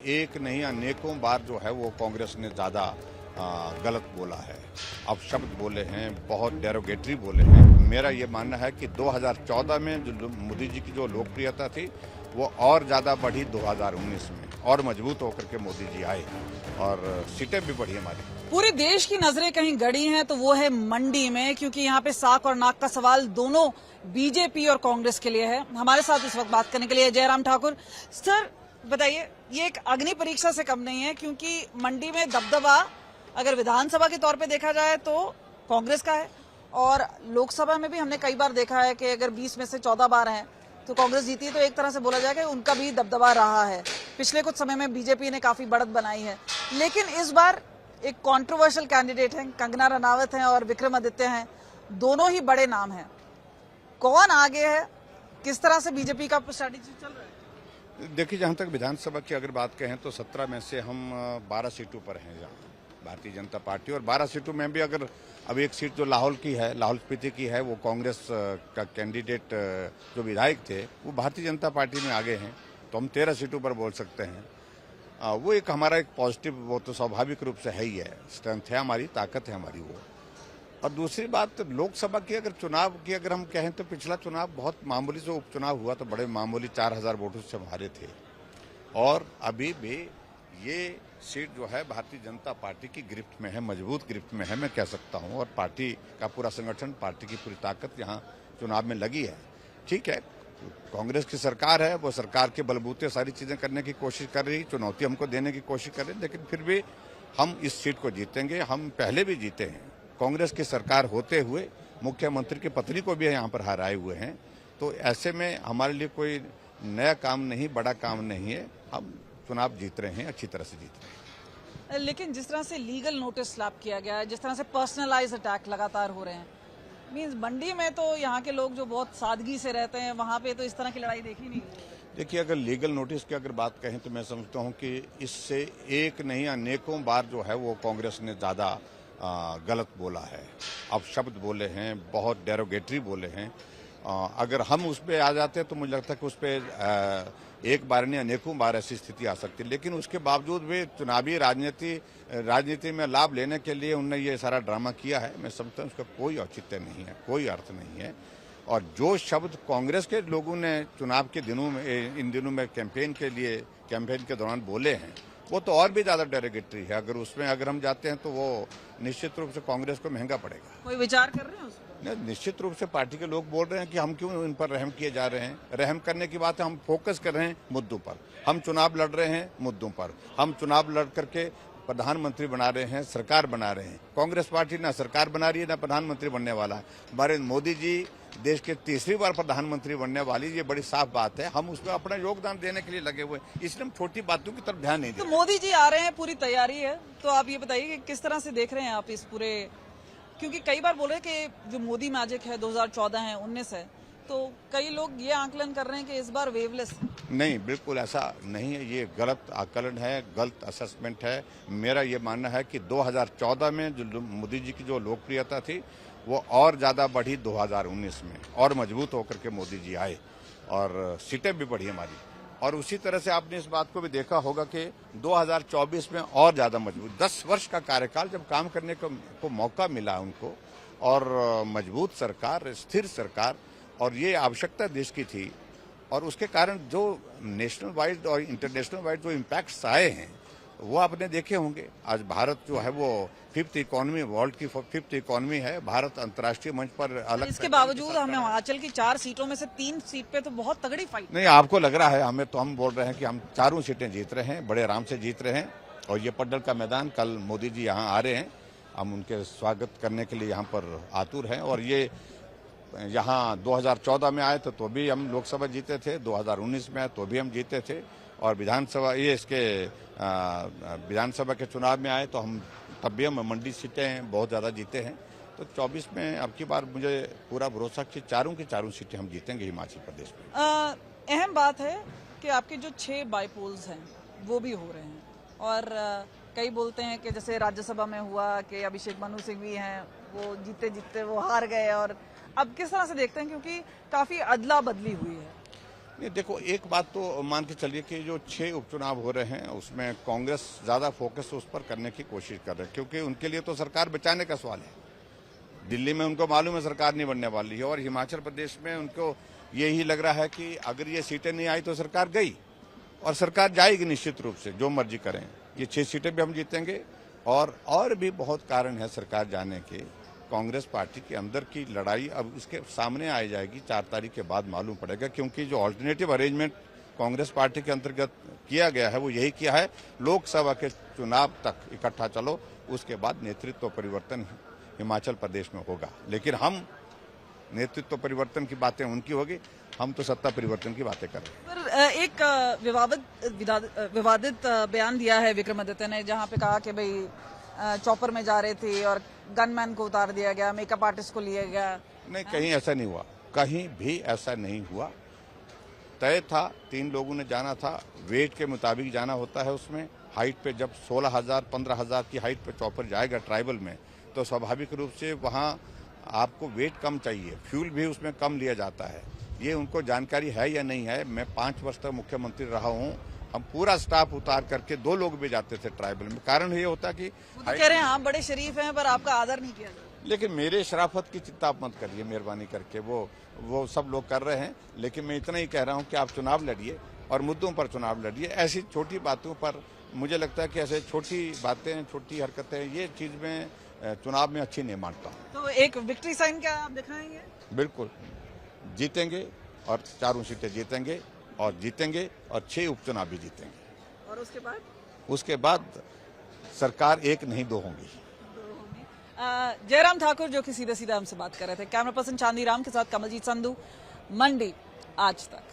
एक नहीं अनेकों बार जो है वो कांग्रेस ने ज्यादा गलत बोला है, अपशब्द बोले हैं, बहुत डेरोगेटरी बोले हैं। मेरा ये मानना है कि 2014 में जो मोदी जी की जो लोकप्रियता थी वो और ज्यादा बढ़ी 2019 में, और मजबूत होकर के मोदी जी आए और सीटें भी बढ़ी हमारी। पूरे देश की नजरें कहीं गड़ी हैं तो वो है मंडी में, क्योंकि यहाँ पे साख और नाक का सवाल दोनों बीजेपी और कांग्रेस के लिए है। हमारे साथ इस वक्त बात करने के लिए जयराम ठाकुर। सर बताइए, ये एक अग्नि परीक्षा से कम नहीं है, क्योंकि मंडी में दबदबा अगर विधानसभा के तौर पे देखा जाए तो कांग्रेस का है, और लोकसभा में भी हमने कई बार देखा है कि अगर 20 में से 14 बार हैं तो कांग्रेस जीती है, तो एक तरह से बोला जाए कि उनका भी दबदबा रहा है। पिछले कुछ समय में बीजेपी ने काफी बढ़त बनाई है, लेकिन इस बार एक कंट्रोवर्शियल कैंडिडेट हैं, कंगना रनावत हैं और विक्रमादित्य हैं, दोनों ही बड़े नाम हैं। कौन आगे है, किस तरह से बीजेपी का स्ट्रैटेजी चल रहा है? देखिए, जहां तक विधानसभा की अगर बात कहें तो 17 में से हम 12 सीटों पर हैं जहाँ भारतीय जनता पार्टी, और 12 सीटों में भी अगर अब एक सीट जो लाहौल की है, लाहौल स्पीति की है, वो कांग्रेस का कैंडिडेट जो विधायक थे वो भारतीय जनता पार्टी में आगे हैं, तो हम 13 सीटों पर बोल सकते हैं। वो एक हमारा एक पॉजिटिव, वो तो स्वाभाविक रूप से है ही है, स्ट्रेंथ है हमारी, ताकत है हमारी वो। और दूसरी बात, लोकसभा की अगर चुनाव की अगर हम कहें तो पिछला चुनाव बहुत मामूली से उपचुनाव हुआ, तो बड़े मामूली 4000 वोटों से हम हारे थे, और अभी भी ये सीट जो है भारतीय जनता पार्टी की गिरफ्त में है, मजबूत गिरफ्त में है मैं कह सकता हूं, और पार्टी का पूरा संगठन, पार्टी की पूरी ताकत यहाँ चुनाव में लगी है। ठीक है, कांग्रेस की सरकार है, वो सरकार के बलबूते सारी चीजें करने की कोशिश कर रही, चुनौती हमको देने की कोशिश कर रही, लेकिन फिर भी हम इस सीट को जीतेंगे। हम पहले भी जीते हैं, कांग्रेस की सरकार होते हुए मुख्यमंत्री की पत्नी को भी यहाँ पर हराए हुए हैं, तो ऐसे में हमारे लिए कोई नया काम नहीं, बड़ा काम नहीं है, हम चुनाव जीत रहे हैं, अच्छी तरह से जीत रहे हैं। लेकिन जिस तरह से लीगल नोटिस स्लैप किया गया है, जिस तरह से पर्सनलाइज अटैक लगातार हो रहे हैं, मींस मंडी में तो यहाँ के लोग जो बहुत सादगी से रहते हैं, वहां पे तो इस तरह की लड़ाई देखी नहीं। देखिए, अगर लीगल नोटिस की अगर बात कहें तो मैं समझता हूँ कि इससे एक नहीं अनेकों बार जो है वो कांग्रेस ने ज्यादा गलत बोला है, अपशब्द बोले हैं, बहुत डेरोगेटरी बोले हैं। अगर हम उस पर आ जाते तो मुझे लगता है कि उस पर एक बार नहीं अनेकों बार ऐसी स्थिति आ सकती है, लेकिन उसके बावजूद भी चुनावी राजनीति में लाभ लेने के लिए उन्होंने ये सारा ड्रामा किया है। मैं समझता हूँ उसका कोई औचित्य नहीं है, कोई अर्थ नहीं है। और जो शब्द कांग्रेस के लोगों ने चुनाव के दिनों में, इन दिनों में कैंपेन के दौरान बोले हैं, वो तो और भी ज्यादा डेरोगेटरी है। अगर उसमें अगर हम जाते हैं तो वो निश्चित रूप से कांग्रेस को महंगा पड़ेगा। कोई विचार कर रहे हैं उसमें? निश्चित रूप से पार्टी के लोग बोल रहे हैं कि हम क्यों इन पर रहम किए जा रहे हैं। रहम करने की बात है, हम फोकस कर रहे हैं मुद्दों पर, हम चुनाव लड़ रहे हैं मुद्दों पर, हम चुनाव लड़ करके प्रधानमंत्री बना रहे हैं, सरकार बना रहे हैं। कांग्रेस पार्टी ना सरकार बना रही है, ना प्रधानमंत्री बनने वाला है। हमारे मोदी जी देश के तीसरी बार प्रधानमंत्री बनने वाली, ये बड़ी साफ बात है। हम उसमें अपना योगदान देने के लिए लगे हुए हैं, इसलिए हम छोटी बातों की तरफ ध्यान नहीं देते। तो मोदी जी आ रहे हैं, पूरी तैयारी है, तो आप ये बताइए कि किस तरह से देख रहे हैं आप इस पूरे, क्योंकि कई बार बोल रहे हैं कि जो मोदी मैजिक है 2014 है, 19 है, तो कई लोग ये आकलन कर रहे हैं कि इस बार वेवलेस। नहीं, बिल्कुल ऐसा नहीं है, ये गलत आकलन है, गलत असेसमेंट है। मेरा ये मानना है कि 2014 में जो मोदी जी की जो लोकप्रियता थी वो और ज्यादा बढ़ी 2019 में, और मजबूत होकर के मोदी जी आए और सीटें भी बढ़ी हमारी। और उसी तरह से आपने इस बात को भी देखा होगा कि 2024 में और ज्यादा मजबूत, 10 वर्ष का कार्यकाल जब काम करने को मौका मिला उनको, और मजबूत सरकार, स्थिर सरकार, और ये आवश्यकता देश की थी। और उसके कारण जो नेशनल वाइड और इंटरनेशनल वाइड जो इम्पैक्ट्स आए हैं वो आपने देखे होंगे। आज भारत जो है वो 5th इकोनॉमी, वर्ल्ड की 5th इकोनॉमी है। भारत अंतर्राष्ट्रीय मंच पर अलग, इसके बावजूद हम हिमाचल की 4 सीटों में से 3 सीट पे तो बहुत तगड़ी फाइट। नहीं, आपको लग रहा है, हमें तो हम बोल रहे हैं कि हम चारों सीटें जीत रहे हैं, बड़े आराम से जीत रहे हैं। और ये पड्डल का मैदान, कल मोदी जी यहाँ आ रहे हैं, हम उनके स्वागत करने के लिए यहाँ पर आतुर हैं। और ये यहाँ 2014 में आए तो भी हम लोकसभा जीते थे, 2019 में आए तो भी हम जीते थे, और विधानसभा विधानसभा के चुनाव में आए तो हम तब भी हम मंडी सीटें बहुत ज्यादा जीते हैं। तो 24 में अब की बार मुझे पूरा भरोसा कि चारों की चारों सीटें हम जीतेंगे हिमाचल प्रदेश में। अहम बात है कि आपके जो 6 बाईपोल्स हैं वो भी हो रहे हैं, और कई बोलते हैं कि जैसे राज्यसभा में हुआ कि अभिषेक मनु सिंह भी हैं, वो जीते जीते वो हार गए, और अब किस तरह से देखते हैं, क्योंकि काफी अदला बदली हुई है। नहीं, देखो एक बात तो मान के चलिए कि जो 6 उपचुनाव हो रहे हैं उसमें कांग्रेस ज्यादा फोकस उस पर करने की कोशिश कर रही है, क्योंकि उनके लिए तो सरकार बचाने का सवाल है। दिल्ली में उनको मालूम है सरकार नहीं बनने वाली है, और हिमाचल प्रदेश में उनको यही लग रहा है कि अगर ये सीटें नहीं आई तो सरकार गई, और सरकार जाएगी निश्चित रूप से, जो मर्जी करें। ये 6 सीटें भी हम जीतेंगे, और भी बहुत कारण है सरकार जाने के। कांग्रेस पार्टी के अंदर की लड़ाई अब इसके सामने आ जाएगी, 4 तारीख के बाद मालूम पड़ेगा, क्योंकि जो ऑल्टरनेटिव अरेंजमेंट कांग्रेस पार्टी के अंतर्गत किया गया है वो यही किया है, लोकसभा के चुनाव तक इकट्ठा चलो, उसके बाद नेतृत्व परिवर्तन हिमाचल प्रदेश में होगा। लेकिन हम नेतृत्व परिवर्तन की बातें उनकी होगी, हम तो सत्ता परिवर्तन की बातें कर रहे हैं। पर एक विवादित बयान दिया है विक्रमादित्य ने, जहां पे कहा कि भाई चॉपर में जा रहे थे और गनमैन को उतार दिया गया, मेकअप आर्टिस्ट को लिया गया। नहीं, कहीं ऐसा नहीं हुआ, कहीं भी ऐसा नहीं हुआ। तय था, 3 लोगों ने जाना था, वेट के मुताबिक जाना होता है। उसमें हाइट पे जब 16,000 15,000 की हाइट पे चॉपर जाएगा ट्राइबल में, तो स्वाभाविक रूप से वहाँ आपको वेट कम चाहिए, फ्यूल भी उसमें कम लिया जाता है। ये उनको जानकारी है या नहीं है? मैं 5 वर्ष तक मुख्यमंत्री रहा हूँ, हम पूरा स्टाफ उतार करके 2 लोग भी जाते थे ट्राइबल में। कारण ये होता कि वो तो कह रहे हैं आप बड़े शरीफ हैं पर आपका आदर नहीं किया जाता। लेकिन मेरे शराफत की चिंता मत करिए मेहरबानी करके, वो सब लोग कर रहे हैं। लेकिन मैं इतना ही कह रहा हूं कि आप चुनाव लड़िए और मुद्दों पर चुनाव लड़िए। ऐसी छोटी बातों पर मुझे लगता है कि ऐसे छोटी बातें, छोटी हरकतें, ये चीज में चुनाव में अच्छी नहीं मानता हूँ। तो एक विक्ट्री साइन क्या आप दिखाएंगे? बिल्कुल जीतेंगे, और 4 सीटें जीतेंगे, और 6 उपचुनाव भी जीतेंगे। और उसके बाद सरकार 1 नहीं 2 होंगी। जयराम ठाकुर जो कि सीधे सीधे हमसे बात कर रहे थे। कैमरा पर्सन चांदी राम के साथ कमलजीत संधू, मंडी आज तक।